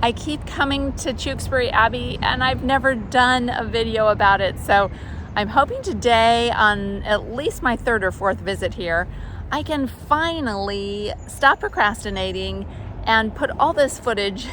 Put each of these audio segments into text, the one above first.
I keep coming to Tewkesbury Abbey and I've never done a video about it, so I'm hoping today, on at least my third or fourth visit here, I can finally stop procrastinating and put all this footage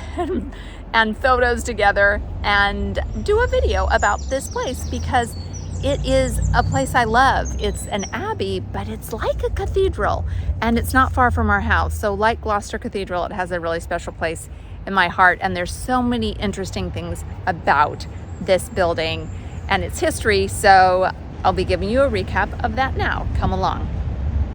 and photos together and do a video about this place, because it is a place I love. It's an abbey, but it's like a cathedral, and it's not far from our house. So like Gloucester Cathedral, it has a really special place in my heart, and there's so many interesting things about this building and its history, so I'll be giving you a recap of that now. Come along.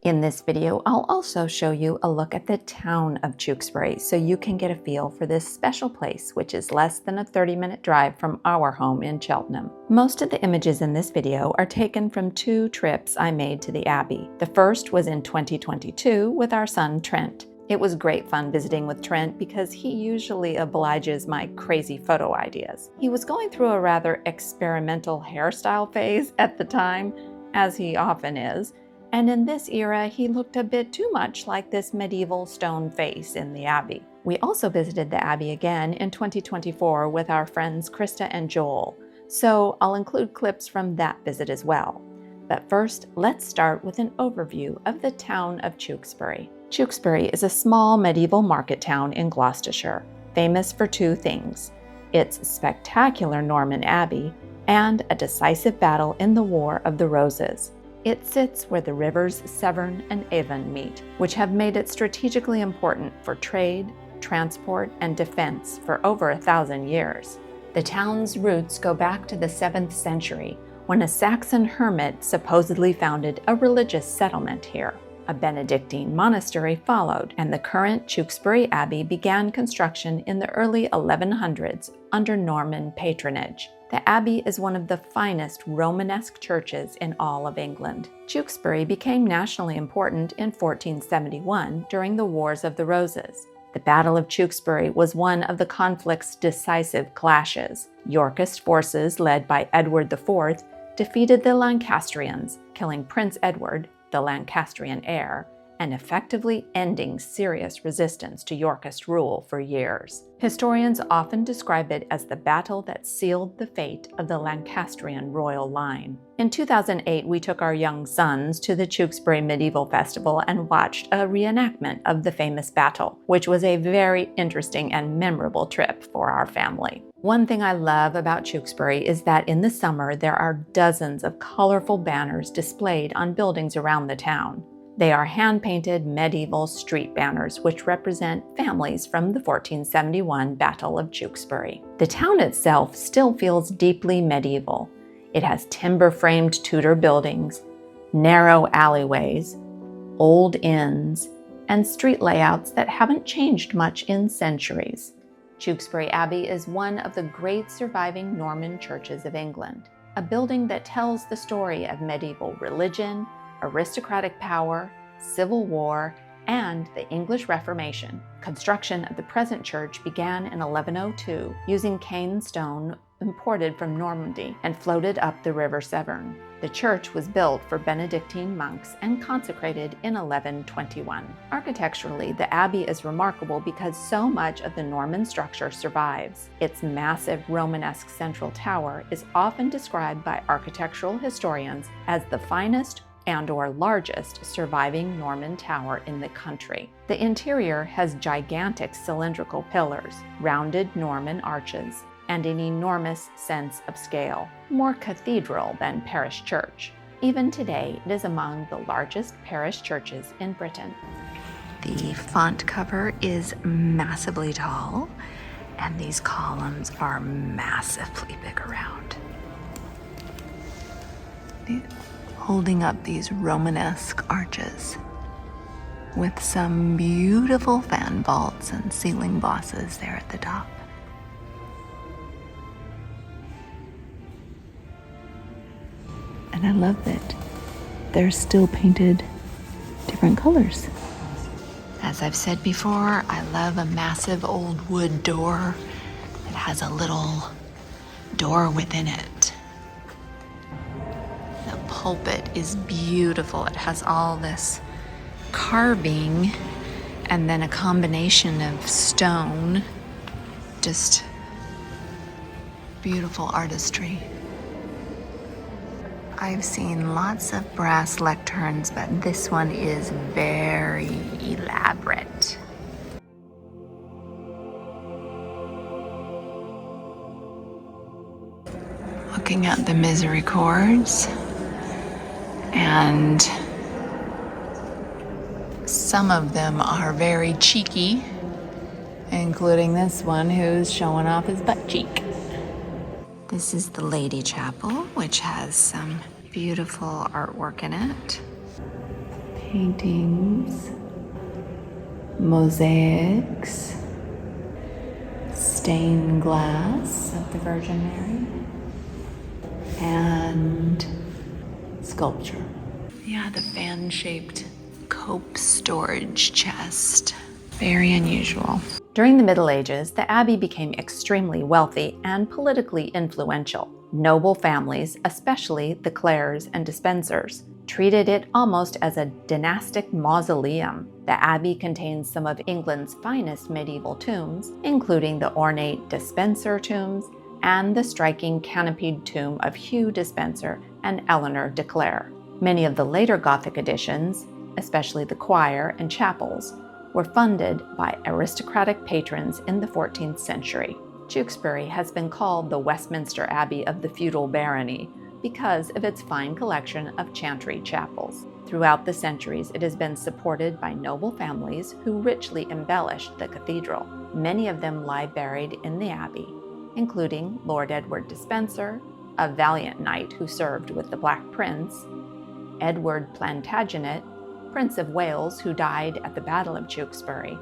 In this video, I'll also show you a look at the town of Tewkesbury so you can get a feel for this special place, which is less than a 30-minute drive from our home in Cheltenham. Most of the images in this video are taken from 2 trips I made to the Abbey. The first was in 2022 with our son Trent. It was great fun visiting with Trent because he usually obliges my crazy photo ideas. He was going through a rather experimental hairstyle phase at the time, as he often is, and in this era he looked a bit too much like this medieval stone face in the Abbey. We also visited the Abbey again in 2024 with our friends Krista and Joel, so I'll include clips from that visit as well. But first, let's start with an overview of the town of Tewkesbury. Tewkesbury is a small medieval market town in Gloucestershire, famous for 2 things: its spectacular Norman Abbey and a decisive battle in the War of the Roses. It sits where the rivers Severn and Avon meet, which have made it strategically important for trade, transport, and defense for over 1,000 years. The town's roots go back to the 7th century, when a Saxon hermit supposedly founded a religious settlement here. A Benedictine monastery followed, and the current Tewkesbury Abbey began construction in the early 1100s under Norman patronage. The Abbey is one of the finest Romanesque churches in all of England. Tewkesbury became nationally important in 1471 during the Wars of the Roses. The Battle of Tewkesbury was one of the conflict's decisive clashes. Yorkist forces led by Edward IV defeated the Lancastrians, killing Prince Edward, the Lancastrian heir, and effectively ending serious resistance to Yorkist rule for years. Historians often describe it as the battle that sealed the fate of the Lancastrian royal line. In 2008, we took our young sons to the Tewkesbury Medieval Festival and watched a reenactment of the famous battle, which was a very interesting and memorable trip for our family. One thing I love about Tewkesbury is that in the summer there are dozens of colorful banners displayed on buildings around the town. They are hand-painted medieval street banners which represent families from the 1471 Battle of Tewkesbury. The town itself still feels deeply medieval. It has timber-framed Tudor buildings, narrow alleyways, old inns, and street layouts that haven't changed much in centuries. Tewkesbury Abbey is one of the great surviving Norman churches of England, a building that tells the story of medieval religion, aristocratic power, civil war, and the English Reformation. Construction of the present church began in 1102 using cane stone imported from Normandy and floated up the River Severn. The church was built for Benedictine monks and consecrated in 1121. Architecturally, the abbey is remarkable because so much of the Norman structure survives. Its massive Romanesque central tower is often described by architectural historians as the finest and/or largest surviving Norman tower in the country. The interior has gigantic cylindrical pillars, rounded Norman arches, and an enormous sense of scale, more cathedral than parish church. Even today, it is among the largest parish churches in Britain. The font cover is massively tall, and these columns are massively big around, holding up these Romanesque arches with some beautiful fan vaults and ceiling bosses there at the top. And I love that they're still painted different colors. As I've said before, I love a massive old wood door that has a little door within it. The pulpit is beautiful. It has all this carving and then a combination of stone just beautiful artistry. I've seen lots of brass lecterns, but this one is very elaborate. Looking at the misericords, and some of them are very cheeky, including this one who's showing off his butt cheek. This is the Lady Chapel, which has some beautiful artwork in it. Paintings, mosaics, stained glass of the Virgin Mary, and sculpture. Yeah, the fan-shaped cope storage chest. Very unusual. During the Middle Ages, the abbey became extremely wealthy and politically influential. Noble families, especially the Clares and Despensers, treated it almost as a dynastic mausoleum. The abbey contains some of England's finest medieval tombs, including the ornate Despenser tombs and the striking canopied tomb of Hugh Despenser and Eleanor de Clare. Many of the later Gothic additions, especially the choir and chapels, were funded by aristocratic patrons in the 14th century. Tewkesbury has been called the Westminster Abbey of the feudal barony because of its fine collection of chantry chapels. Throughout the centuries, it has been supported by noble families who richly embellished the cathedral. Many of them lie buried in the abbey, including Lord Edward Despenser, a valiant knight who served with the Black Prince, Edward Plantagenet, Prince of Wales, who died at the Battle of Tewkesbury,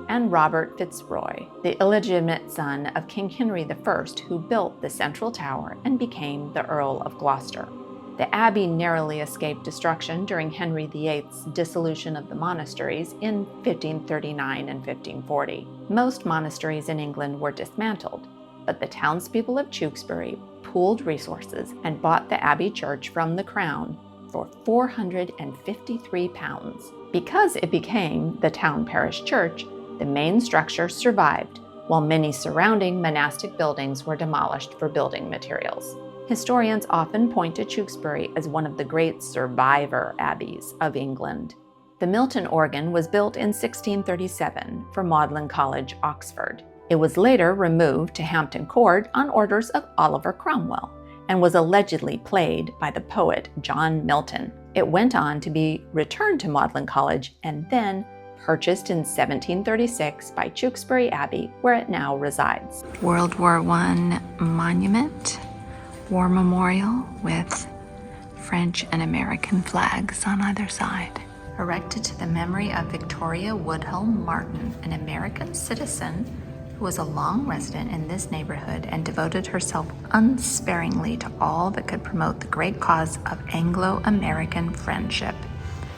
and Robert Fitzroy, the illegitimate son of King Henry I, who built the central tower and became the Earl of Gloucester. The abbey narrowly escaped destruction during Henry VIII's dissolution of the monasteries in 1539 and 1540. Most monasteries in England were dismantled, but the townspeople of Tewkesbury pooled resources and bought the abbey church from the crown for £453. Because it became the town parish church, the main structure survived, while many surrounding monastic buildings were demolished for building materials. Historians often point to Tewkesbury as one of the great survivor abbeys of England. The Milton organ was built in 1637 for Magdalen College, Oxford. It was later removed to Hampton Court on orders of Oliver Cromwell, and was allegedly played by the poet John Milton. It went on to be returned to Magdalen College and then purchased in 1736 by Tewkesbury Abbey, where it now resides. World War I monument, war memorial with French and American flags on either side. Erected to the memory of Victoria Woodhull Martin, an American citizen who was a long resident in this neighborhood and devoted herself unsparingly to all that could promote the great cause of Anglo-American friendship.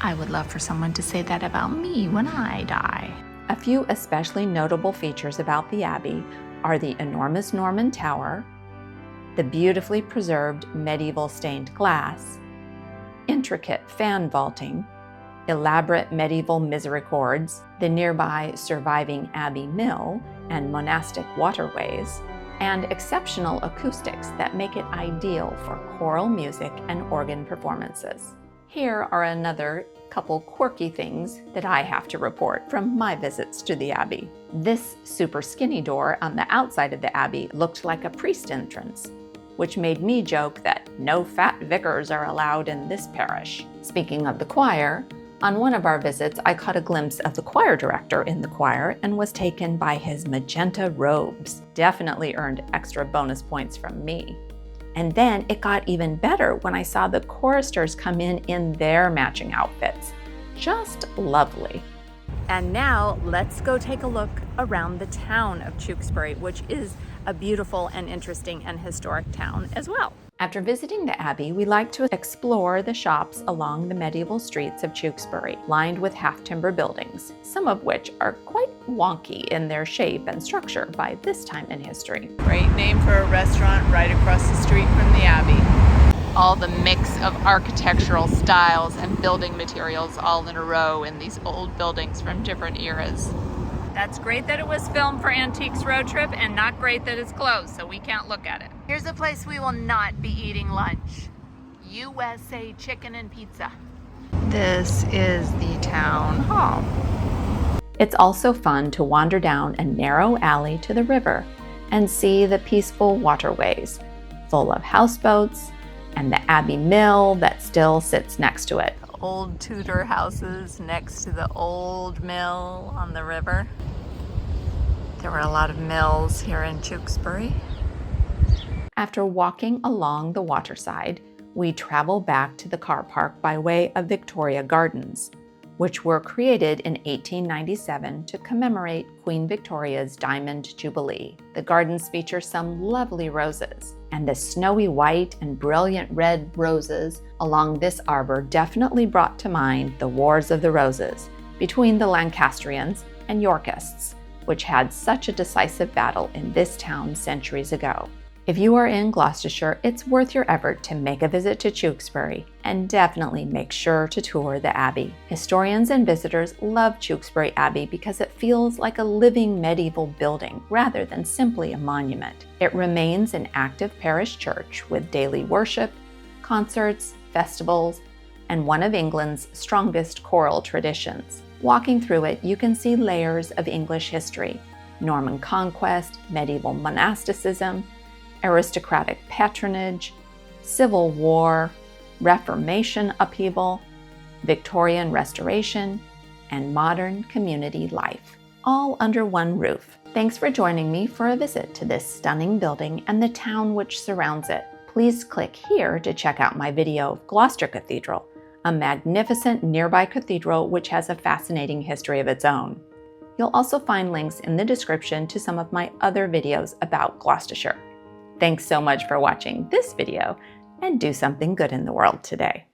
I would love for someone to say that about me when I die. A few especially notable features about the abbey are the enormous Norman tower, the beautifully preserved medieval stained glass, intricate fan vaulting, elaborate medieval misericords, the nearby surviving Abbey Mill and monastic waterways, and exceptional acoustics that make it ideal for choral music and organ performances. Here are another couple quirky things that I have to report from my visits to the Abbey. This super skinny door on the outside of the Abbey looked like a priest entrance, which made me joke that no fat vicars are allowed in this parish. Speaking of the choir, on one of our visits, I caught a glimpse of the choir director in the choir and was taken by his magenta robes. Definitely earned extra bonus points from me. And then it got even better when I saw the choristers come in their matching outfits. Just lovely. And now let's go take a look around the town of Tewkesbury, which is a beautiful and interesting and historic town as well. After visiting the Abbey, we like to explore the shops along the medieval streets of Tewkesbury, lined with half-timber buildings, some of which are quite wonky in their shape and structure by this time in history. Great name for a restaurant right across the street from the Abbey. All the mix of architectural styles and building materials all in a row in these old buildings from different eras. That's great that it was filmed for Antiques Road Trip and not great that it's closed, so we can't look at it. Here's a place we will not be eating lunch. USA Chicken and Pizza. This is the town hall. It's also fun to wander down a narrow alley to the river and see the peaceful waterways, full of houseboats and the Abbey Mill that still sits next to it. Old Tudor houses next to the old mill on the river. There were a lot of mills here in Tewkesbury. After walking along the waterside, we travel back to the car park by way of Victoria Gardens, which were created in 1897 to commemorate Queen Victoria's Diamond Jubilee. The gardens feature some lovely roses, and the snowy white and brilliant red roses along this arbor definitely brought to mind the Wars of the Roses between the Lancastrians and Yorkists, which had such a decisive battle in this town centuries ago. If you are in Gloucestershire, it's worth your effort to make a visit to Tewkesbury, and definitely make sure to tour the Abbey. Historians and visitors love Tewkesbury Abbey because it feels like a living medieval building rather than simply a monument. It remains an active parish church with daily worship, concerts, festivals, and one of England's strongest choral traditions. Walking through it, you can see layers of English history: Norman conquest, medieval monasticism, aristocratic patronage, Civil War, Reformation upheaval, Victorian restoration, and modern community life, all under one roof. Thanks for joining me for a visit to this stunning building and the town which surrounds it. Please click here to check out my video of Gloucester Cathedral, a magnificent nearby cathedral which has a fascinating history of its own. You'll also find links in the description to some of my other videos about Gloucestershire. Thanks so much for watching this video, and do something good in the world today.